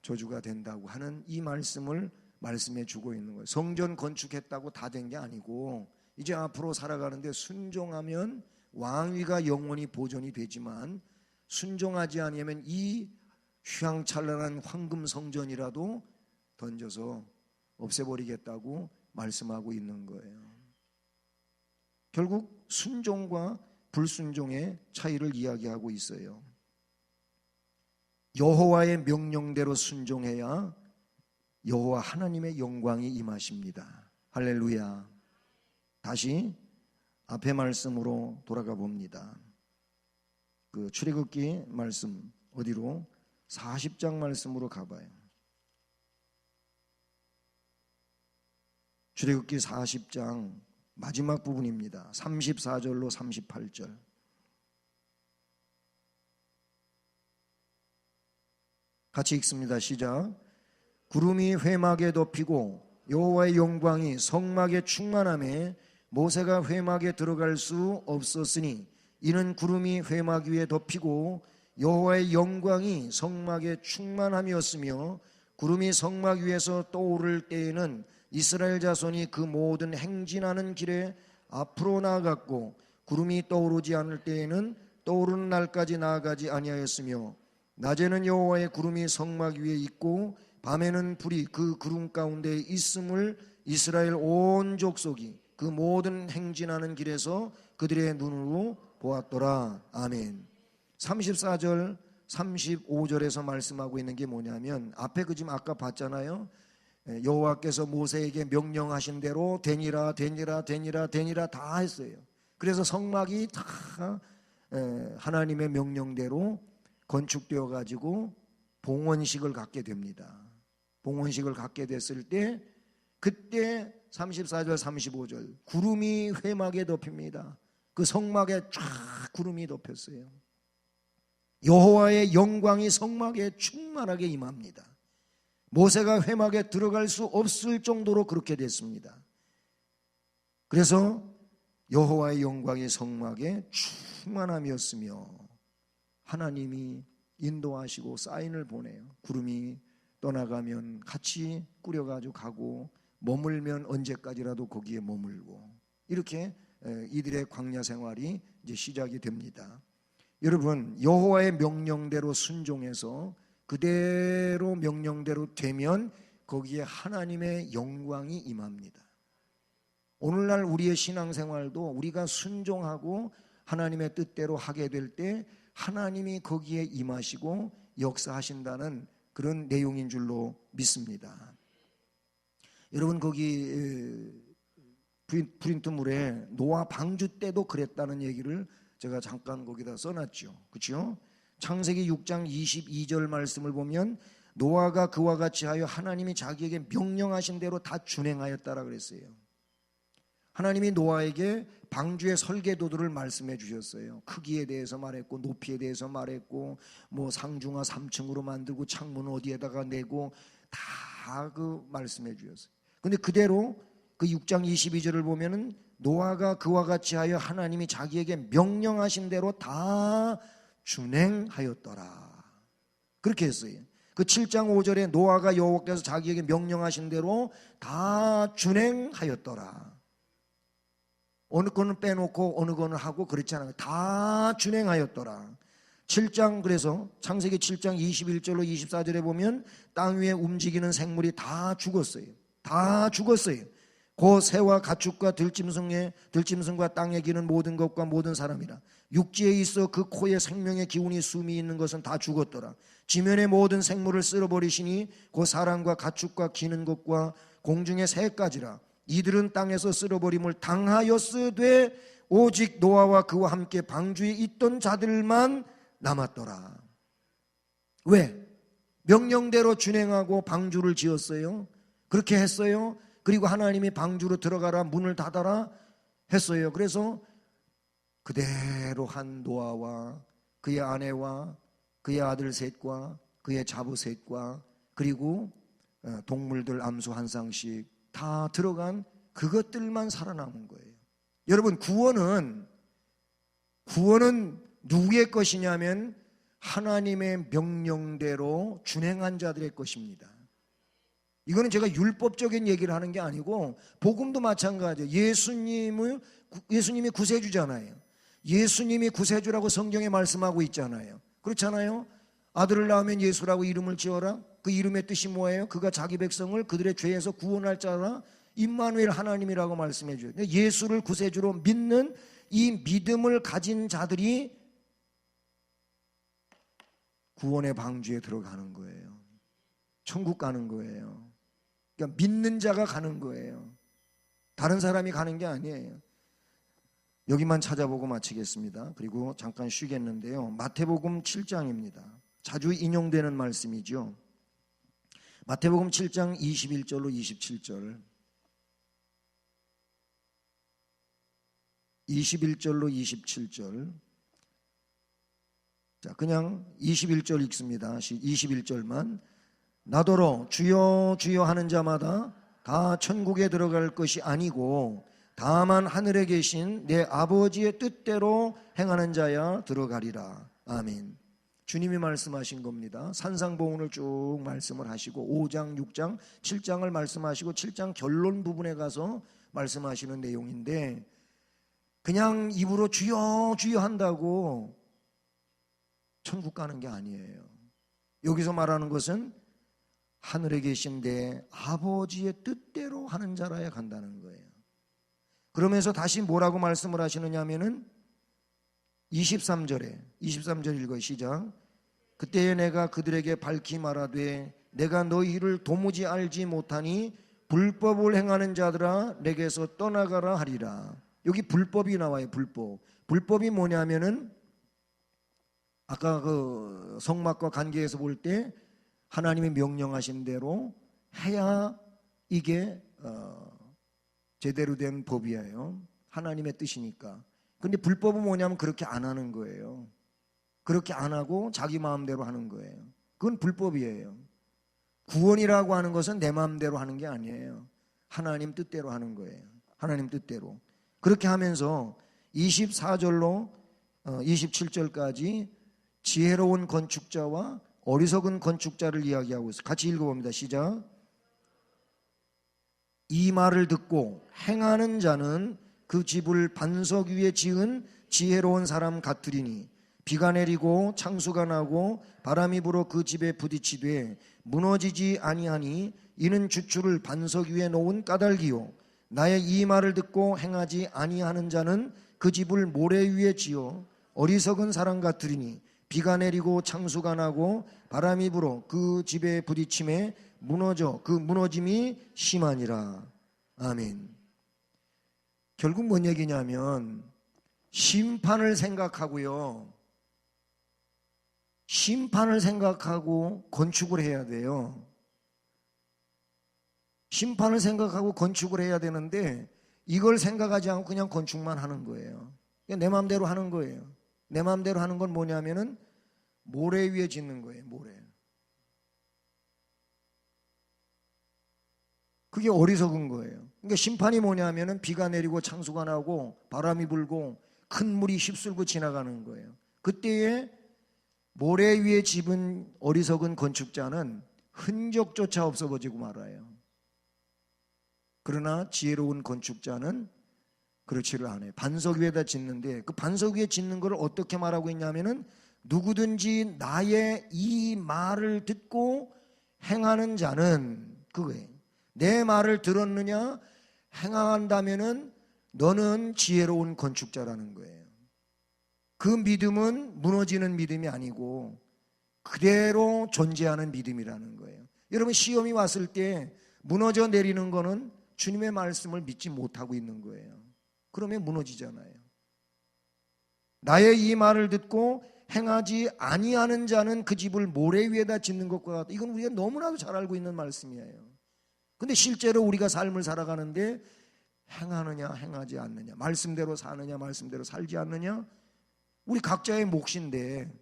저주가 된다고 하는 이 말씀을 말씀해 주고 있는 거예요. 성전 건축했다고 다 된 게 아니고 이제 앞으로 살아가는데 순종하면 왕위가 영원히 보존이 되지만 순종하지 않으면 이 휘황찬란한 황금 성전이라도 던져서 없애버리겠다고 말씀하고 있는 거예요. 결국 순종과 불순종의 차이를 이야기하고 있어요. 여호와의 명령대로 순종해야 여호와 하나님의 영광이 임하십니다. 할렐루야. 다시 앞의 말씀으로 돌아가 봅니다. 그 출애굽기 말씀 어디로? 40장 말씀으로 가봐요. 출애굽기 40장 마지막 부분입니다. 34절로 38절. 같이 읽습니다. 시작. 구름이 회막에 덮이고 여호와의 영광이 성막에 충만하며 모세가 회막에 들어갈 수 없었으니 이는 구름이 회막 위에 덮이고 여호와의 영광이 성막에 충만함이었으며 구름이 성막 위에서 떠오를 때에는 이스라엘 자손이 그 모든 행진하는 길에 앞으로 나아갔고 구름이 떠오르지 않을 때에는 떠오르는 날까지 나아가지 아니하였으며 낮에는 여호와의 구름이 성막 위에 있고 밤에는 불이 그 구름 가운데 있음을 이스라엘 온 족속이 그 모든 행진하는 길에서 그들의 눈으로 보았더라. 아멘. 34절 35절에서 말씀하고 있는 게 뭐냐면 앞에 그 지금 아까 봤잖아요. 여호와께서 모세에게 명령하신 대로 되니라 다 했어요. 그래서 성막이 다 하나님의 명령대로 건축되어 가지고 봉헌식을 갖게 됩니다. 봉헌식을 갖게 됐을 때 그때 34절 35절 구름이 회막에 덮입니다. 그 성막에 쫙 구름이 덮였어요. 여호와의 영광이 성막에 충만하게 임합니다. 모세가 회막에 들어갈 수 없을 정도로 그렇게 됐습니다. 그래서 여호와의 영광이 성막에 충만함이었으며 하나님이 인도하시고 사인을 보내요. 구름이 떠나가면 같이 꾸려가지고 가고 머물면 언제까지라도 거기에 머물고 이렇게 이들의 광야 생활이 이제 시작이 됩니다. 여러분 여호와의 명령대로 순종해서 그대로 명령대로 되면 거기에 하나님의 영광이 임합니다. 오늘날 우리의 신앙생활도 우리가 순종하고 하나님의 뜻대로 하게 될 때 하나님이 거기에 임하시고 역사하신다는 그런 내용인 줄로 믿습니다. 여러분 거기 프린트물에 노아 방주 때도 그랬다는 얘기를 제가 잠깐 거기다 써놨죠. 그렇죠? 창세기 6장 22절 말씀을 보면 노아가 그와 같이 하여 하나님이 자기에게 명령하신 대로 다 준행하였다라 그랬어요. 하나님이 노아에게 방주의 설계도들을 말씀해 주셨어요. 크기에 대해서 말했고 높이에 대해서 말했고 뭐 상중하 3층으로 만들고 창문은 어디에다가 내고 다 그 말씀해 주셨어요. 근데 그대로 그 6장 22절을 보면은 노아가 그와 같이 하여 하나님이 자기에게 명령하신 대로 다 준행하였더라. 그렇게 했어요. 그 7장 5절에 노아가 여호와께서 자기에게 명령하신 대로 다 준행하였더라. 어느 거는 빼놓고 어느 거는 하고 그렇지 않아요. 다 준행하였더라. 7장 그래서 창세기 7장 21절로 24절에 보면 땅 위에 움직이는 생물이 다 죽었어요. 다 죽었어요. 그 새와 가축과 들짐승과 땅에 기는 모든 것과 모든 사람이라 육지에 있어 그 코에 생명의 기운이 숨이 있는 것은 다 죽었더라. 지면의 모든 생물을 쓸어버리시니 그 사람과 가축과 기는 것과 공중의 새까지라. 이들은 땅에서 쓸어버림을 당하였으되 오직 노아와 그와 함께 방주에 있던 자들만 남았더라. 왜? 명령대로 준행하고 방주를 지었어요. 그렇게 했어요. 그리고 하나님이 방주로 들어가라 문을 닫아라 했어요. 그래서 그대로 한 노아와 그의 아내와 그의 아들 셋과 그의 자부 셋과 그리고 동물들 암수 한 쌍씩 다 들어간 그것들만 살아남은 거예요. 여러분, 구원은 누구의 것이냐면 하나님의 명령대로 준행한 자들의 것입니다. 이거는 제가 율법적인 얘기를 하는 게 아니고 복음도 마찬가지예요. 예수님이 구세주잖아요. 예수님이 구세주라고 성경에 말씀하고 있잖아요. 그렇잖아요. 아들을 낳으면 예수라고 이름을 지어라. 그 이름의 뜻이 뭐예요? 그가 자기 백성을 그들의 죄에서 구원할 자라. 임마누엘 하나님이라고 말씀해 줘요. 예수를 구세주로 믿는 이 믿음을 가진 자들이 구원의 방주에 들어가는 거예요. 천국 가는 거예요. 그러니까 믿는 자가 가는 거예요. 다른 사람이 가는 게 아니에요. 여기만 찾아보고 마치겠습니다. 그리고 잠깐 쉬겠는데요. 마태복음 7장입니다. 자주 인용되는 말씀이죠. 마태복음 7장 21절로 27절. 21절로 27절. 자, 그냥 21절 읽습니다. 21절만. 나더러 주여 주여 하는 자마다 다 천국에 들어갈 것이 아니고 다만 하늘에 계신 내 아버지의 뜻대로 행하는 자야 들어가리라. 아멘. 주님이 말씀하신 겁니다. 산상보훈을 쭉 말씀을 하시고 5장, 6장, 7장을 말씀하시고 7장 결론 부분에 가서 말씀하시는 내용인데 그냥 입으로 주여 주여 한다고 천국 가는 게 아니에요. 여기서 말하는 것은 하늘에 계신 내 아버지의 뜻대로 하는 자라야 간다는 거예요. 그러면서 다시 뭐라고 말씀을 하시느냐 하면은 23절 읽어요. 시작. 그때에 내가 그들에게 밝히 말하되 내가 너희를 도무지 알지 못하니 불법을 행하는 자들아 내게서 떠나가라 하리라. 여기 불법이 나와요. 불법이 뭐냐면은 아까 그 성막과 관계에서 볼 때 하나님이 명령하신 대로 해야 이게 제대로 된 법이에요. 하나님의 뜻이니까. 근데 불법은 뭐냐면 그렇게 안 하는 거예요. 그렇게 안 하고 자기 마음대로 하는 거예요. 그건 불법이에요. 구원이라고 하는 것은 내 마음대로 하는 게 아니에요. 하나님 뜻대로 하는 거예요. 하나님 뜻대로. 그렇게 하면서 24절로 27절까지 지혜로운 건축자와 어리석은 건축자를 이야기하고 있어요. 같이 읽어봅니다. 시작. 이 말을 듣고 행하는 자는 그 집을 반석 위에 지은 지혜로운 사람 같으리니 비가 내리고 창수가 나고 바람이 불어 그 집에 부딪히되 무너지지 아니하니 이는 주추를 반석 위에 놓은 까닭이요 나의 이 말을 듣고 행하지 아니하는 자는 그 집을 모래 위에 지어 어리석은 사람 같으리니 비가 내리고 창수가 나고 바람이 불어 그 집에 부딪힘에 무너져 그 무너짐이 심하니라. 아멘. 결국 뭔 얘기냐면 심판을 생각하고요. 심판을 생각하고 건축을 해야 돼요. 심판을 생각하고 건축을 해야 되는데 이걸 생각하지 않고 그냥 건축만 하는 거예요. 그냥 내 마음대로 하는 거예요. 내 마음대로 하는 건 뭐냐면은 모래 위에 짓는 거예요. 모래. 그게 어리석은 거예요. 그러니까 심판이 뭐냐면은 비가 내리고 창수가 나고 바람이 불고 큰 물이 휩쓸고 지나가는 거예요. 그때에 모래 위에 집은 어리석은 건축자는 흔적조차 없어지고 말아요. 그러나 지혜로운 건축자는 그렇지를 않아요. 반석 위에다 짓는데 그 반석 위에 짓는 걸 어떻게 말하고 있냐면은 누구든지 나의 이 말을 듣고 행하는 자는 그거예요. 내 말을 들었느냐 행한다면은 너는 지혜로운 건축자라는 거예요. 그 믿음은 무너지는 믿음이 아니고 그대로 존재하는 믿음이라는 거예요. 여러분 시험이 왔을 때 무너져 내리는 거는 주님의 말씀을 믿지 못하고 있는 거예요. 그러면 무너지잖아요. 나의 이 말을 듣고 행하지 아니하는 자는 그 집을 모래 위에다 짓는 것과 같다. 이건 우리가 너무나도 잘 알고 있는 말씀이에요. 근데 실제로 우리가 삶을 살아가는데 행하느냐 행하지 않느냐, 말씀대로 사느냐 말씀대로 살지 않느냐, 우리 각자의 몫인데,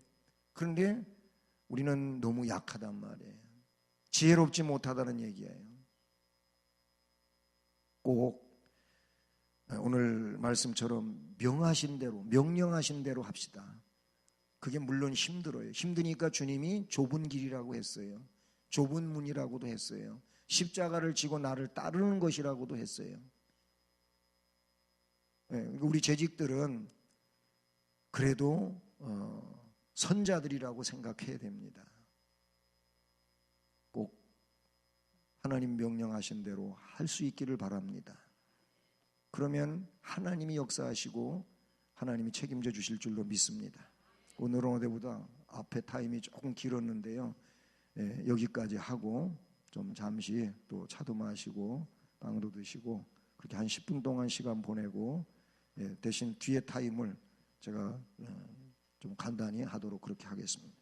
그런데 우리는 너무 약하단 말이에요. 지혜롭지 못하다는 얘기예요. 꼭 오늘 말씀처럼 명하신 대로, 명령하신 대로 합시다. 그게 물론 힘들어요. 힘드니까 주님이 좁은 길이라고 했어요. 좁은 문이라고도 했어요. 십자가를 지고 나를 따르는 것이라고도 했어요. 우리 재직들은 그래도 선자들이라고 생각해야 됩니다. 꼭 하나님 명령하신 대로 할 수 있기를 바랍니다. 그러면 하나님이 역사하시고 하나님이 책임져 주실 줄로 믿습니다. 오늘은 어제보다 앞에 타임이 조금 길었는데요, 여기까지 하고 좀 잠시 또 차도 마시고 빵도 드시고 그렇게 한 10분 동안 시간 보내고, 대신 뒤에 타임을 제가 좀 간단히 하도록 그렇게 하겠습니다.